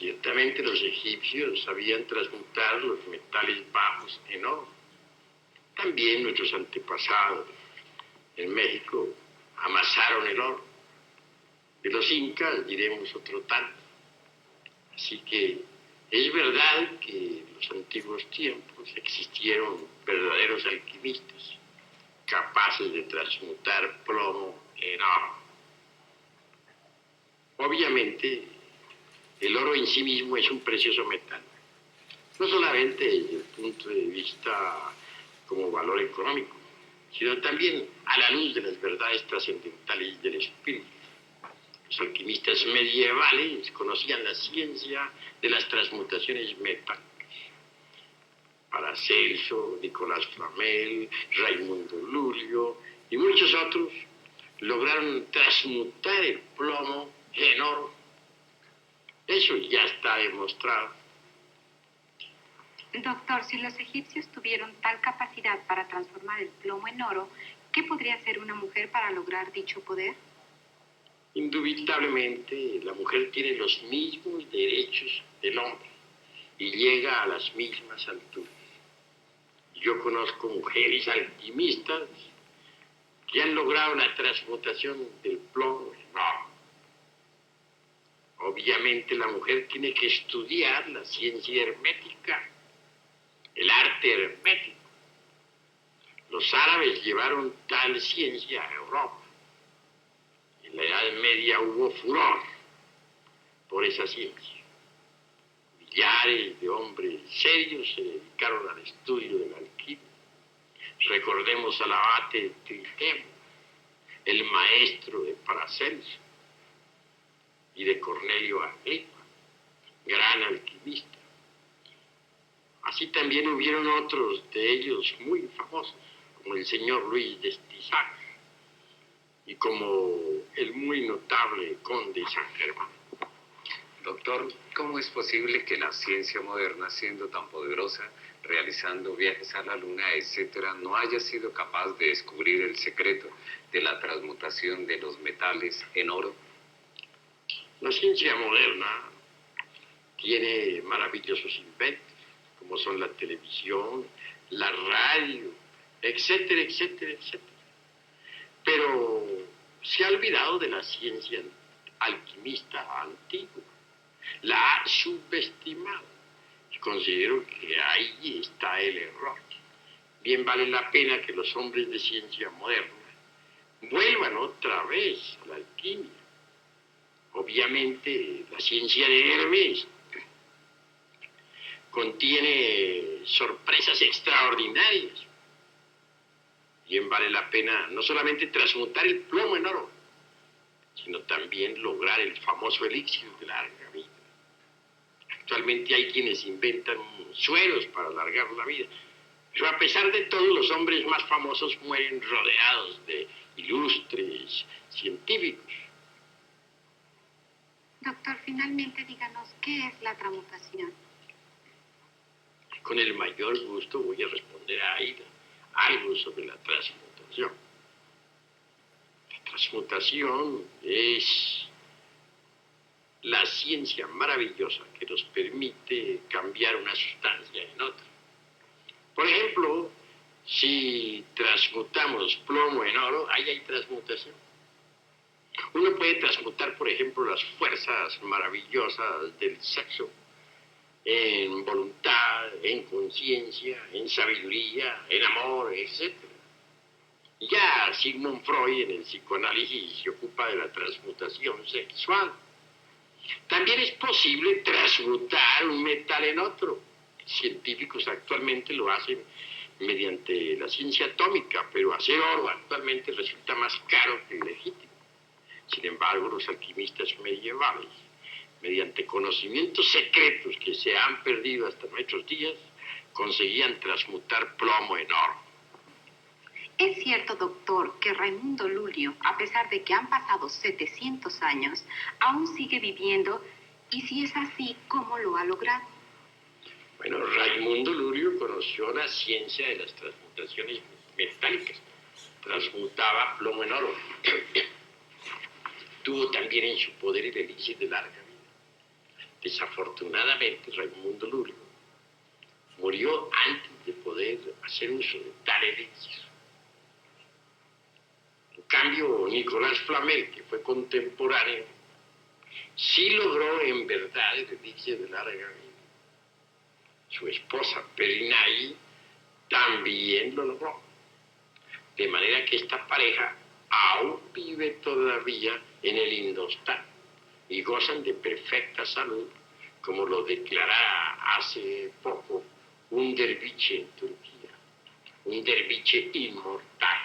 Ciertamente los egipcios sabían transmutar los metales bajos en oro. También nuestros antepasados en México amasaron el oro. De los incas diremos otro tanto. Así que es verdad que en los antiguos tiempos existieron verdaderos alquimistas capaces de transmutar plomo en oro. Obviamente, el oro en sí mismo es un precioso metal, no solamente desde el punto de vista como valor económico, sino también a la luz de las verdades trascendentales del espíritu. Los alquimistas medievales conocían la ciencia de las transmutaciones metálicas. Paracelso, Nicolás Flamel, Raimundo Lulio y muchos otros lograron transmutar el plomo en oro. Eso ya está demostrado. Doctor, si los egipcios tuvieron tal capacidad para transformar el plomo en oro, ¿qué podría hacer una mujer para lograr dicho poder? Indubitablemente, la mujer tiene los mismos derechos del hombre y llega a las mismas alturas. Yo conozco mujeres alquimistas que han logrado la transmutación del plomo en oro. Obviamente la mujer tiene que estudiar la ciencia hermética, el arte hermético. Los árabes llevaron tal ciencia a Europa. En la Edad Media hubo furor por esa ciencia. Millares de hombres serios se dedicaron al estudio de la alquimia. Recordemos al abate Tristemo, el maestro de Paracelso y de Cornelio Agripa, gran alquimista. Así también hubieron otros de ellos muy famosos, como el señor Luis de Estizac y como el muy notable conde San Germán. Doctor, ¿cómo es posible que la ciencia moderna, siendo tan poderosa, realizando viajes a la luna, etcétera, no haya sido capaz de descubrir el secreto de la transmutación de los metales en oro? La ciencia moderna tiene maravillosos inventos, como son la televisión, la radio, etcétera, etcétera, etcétera. Pero se ha olvidado de la ciencia alquimista antigua. La ha subestimado. Y considero que ahí está el error. Bien vale la pena que los hombres de ciencia moderna vuelvan otra vez a la alquimia. Obviamente, la ciencia de Hermes contiene sorpresas extraordinarias. Bien vale la pena no solamente transmutar el plomo en oro, sino también lograr el famoso elixir de larga vida. Actualmente hay quienes inventan sueros para alargar la vida, pero a pesar de todo, los hombres más famosos mueren rodeados de ilustres científicos. Doctor, finalmente díganos, ¿qué es la transmutación? Con el mayor gusto voy a responder a Aida algo sobre la transmutación. La transmutación es la ciencia maravillosa que nos permite cambiar una sustancia en otra. Por ejemplo, si transmutamos plomo en oro, ahí hay transmutación. Uno puede transmutar, por ejemplo, las fuerzas maravillosas del sexo en voluntad, en conciencia, en sabiduría, en amor, etc. Ya Sigmund Freud en el psicoanálisis se ocupa de la transmutación sexual. También es posible transmutar un metal en otro. Científicos actualmente lo hacen mediante la ciencia atómica, pero hacer oro actualmente resulta más caro que legítimo. Sin embargo, los alquimistas medievales, mediante conocimientos secretos que se han perdido hasta nuestros días, conseguían transmutar plomo en oro. ¿Es cierto, doctor, que Raimundo Lulio, a pesar de que han pasado 700 años, aún sigue viviendo? Y si es así, ¿cómo lo ha logrado? Bueno, Raimundo Lulio conoció la ciencia de las transmutaciones metálicas. Transmutaba plomo en oro. Tuvo también en su poder el elixir de larga vida. Desafortunadamente, Raimundo Lurio murió antes de poder hacer uso de tal elixir. En cambio, Nicolás Flamel, que fue contemporáneo, sí logró en verdad el elixir de larga vida. Su esposa Perinay también lo logró. De manera que esta pareja aún vive todavía en el Indostán y gozan de perfecta salud, como lo declarara hace poco un derviche en Turquía, un derviche inmortal.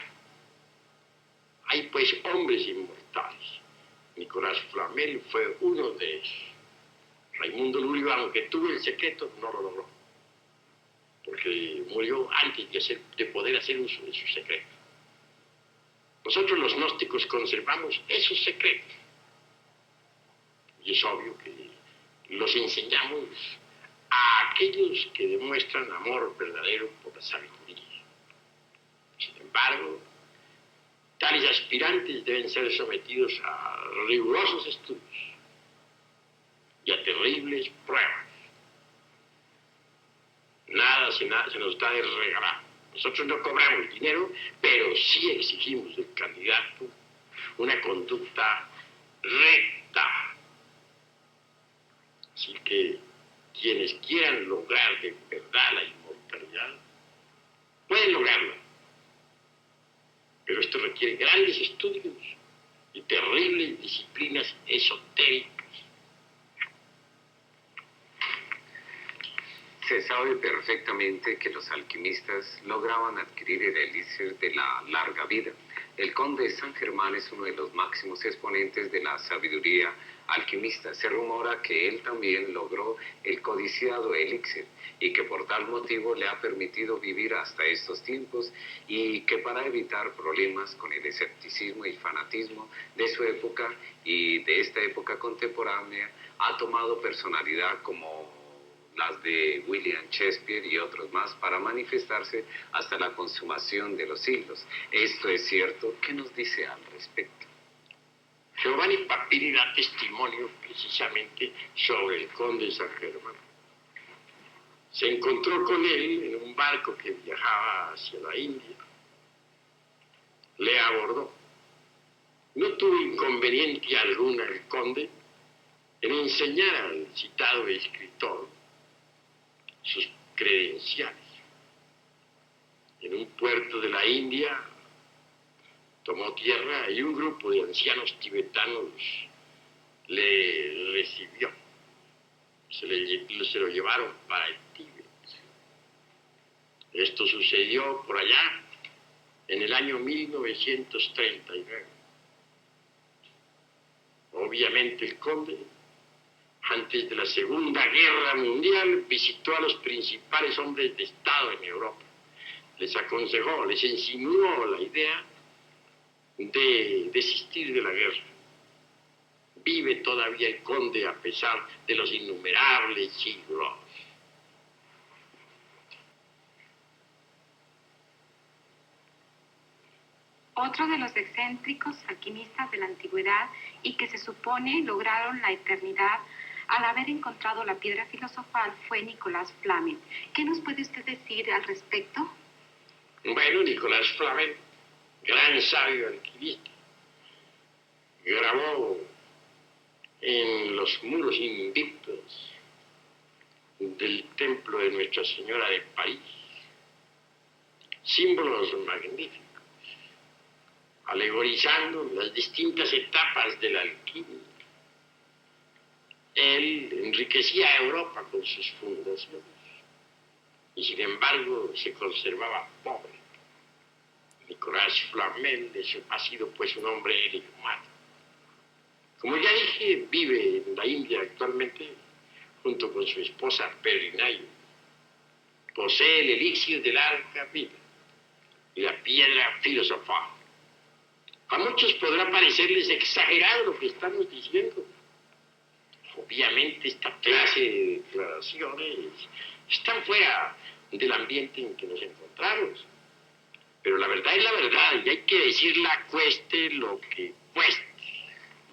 Hay pues hombres inmortales. Nicolás Flamel fue uno de ellos. Raimundo Lurio, aunque tuvo el secreto, no lo logró, porque murió antes de poder hacer uso de su secreto. Nosotros los gnósticos conservamos esos secretos. Y es obvio que los enseñamos a aquellos que demuestran amor verdadero por la sabiduría. Sin embargo, tales aspirantes deben ser sometidos a rigurosos estudios y a terribles pruebas. Nada se nos da de regalar. Nosotros no cobramos dinero, pero sí exigimos del candidato una conducta recta. Así que quienes quieran lograr de verdad la inmortalidad, pueden lograrla. Pero esto requiere grandes estudios y terribles disciplinas esotéricas. Se sabe perfectamente que los alquimistas lograban adquirir el elixir de la larga vida. El conde de San Germán es uno de los máximos exponentes de la sabiduría alquimista. Se rumora que él también logró el codiciado elixir y que por tal motivo le ha permitido vivir hasta estos tiempos, y que para evitar problemas con el escepticismo y fanatismo de su época y de esta época contemporánea, ha tomado personalidad como las de William Shakespeare y otros más, para manifestarse hasta la consumación de los siglos. ¿Esto es cierto? ¿Qué nos dice al respecto? Giovanni Papini da testimonio precisamente sobre el conde de San Germán. Se encontró con él en un barco que viajaba hacia la India. Le abordó. No tuvo inconveniente alguna el conde en enseñar al citado escritor sus credenciales. En un puerto de la India tomó tierra y un grupo de ancianos tibetanos le recibió. Se lo llevaron para el Tíbet. Esto sucedió por allá en el año 1939. Obviamente el conde, antes de la Segunda Guerra Mundial, visitó a los principales hombres de Estado en Europa. Les aconsejó, les insinuó la idea de desistir de la guerra. Vive todavía el conde a pesar de los innumerables siglos. Otro de los excéntricos alquimistas de la antigüedad y que se supone lograron la eternidad al haber encontrado la piedra filosofal fue Nicolás Flamel. ¿Qué nos puede usted decir al respecto? Bueno, Nicolás Flamel, gran sabio alquimista, grabó en los muros invictos del templo de Nuestra Señora de París símbolos magníficos, alegorizando las distintas etapas de la alquimia. Él enriquecía a Europa con sus fundaciones y sin embargo se conservaba pobre. Nicolás Flamel ha sido pues un hombre enigmático. Como ya dije, vive en la India actualmente junto con su esposa Perinay. Posee el elixir de larga vida y la piedra filosofal. A muchos podrá parecerles exagerado lo que estamos diciendo. Obviamente esta clase de declaraciones están fuera del ambiente en que nos encontramos. Pero la verdad es la verdad y hay que decirla cueste lo que cueste.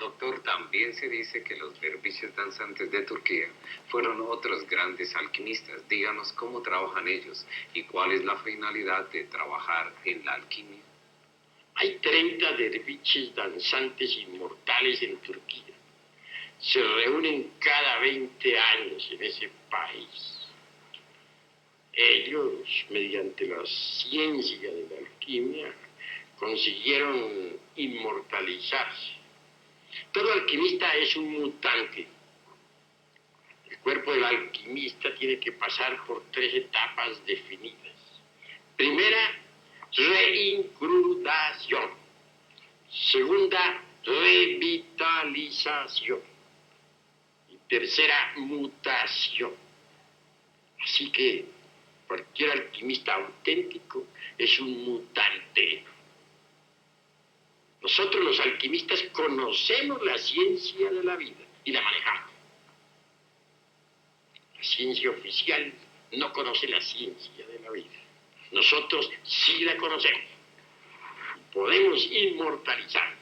Doctor, también se dice que los derviches danzantes de Turquía fueron otros grandes alquimistas. Díganos cómo trabajan ellos y cuál es la finalidad de trabajar en la alquimia. Hay 30 derviches danzantes inmortales en Turquía. Se reúnen cada 20 años en ese país. Ellos, mediante la ciencia de la alquimia, consiguieron inmortalizarse. Todo alquimista es un mutante. El cuerpo del alquimista tiene que pasar por 3 etapas definidas. Primera, reincrustación. Segunda, revitalización. Y tercera, mutación. Así que cualquier alquimista auténtico es un mutante. Nosotros los alquimistas conocemos la ciencia de la vida y la manejamos. La ciencia oficial no conoce la ciencia de la vida. Nosotros sí la conocemos. Podemos inmortalizar.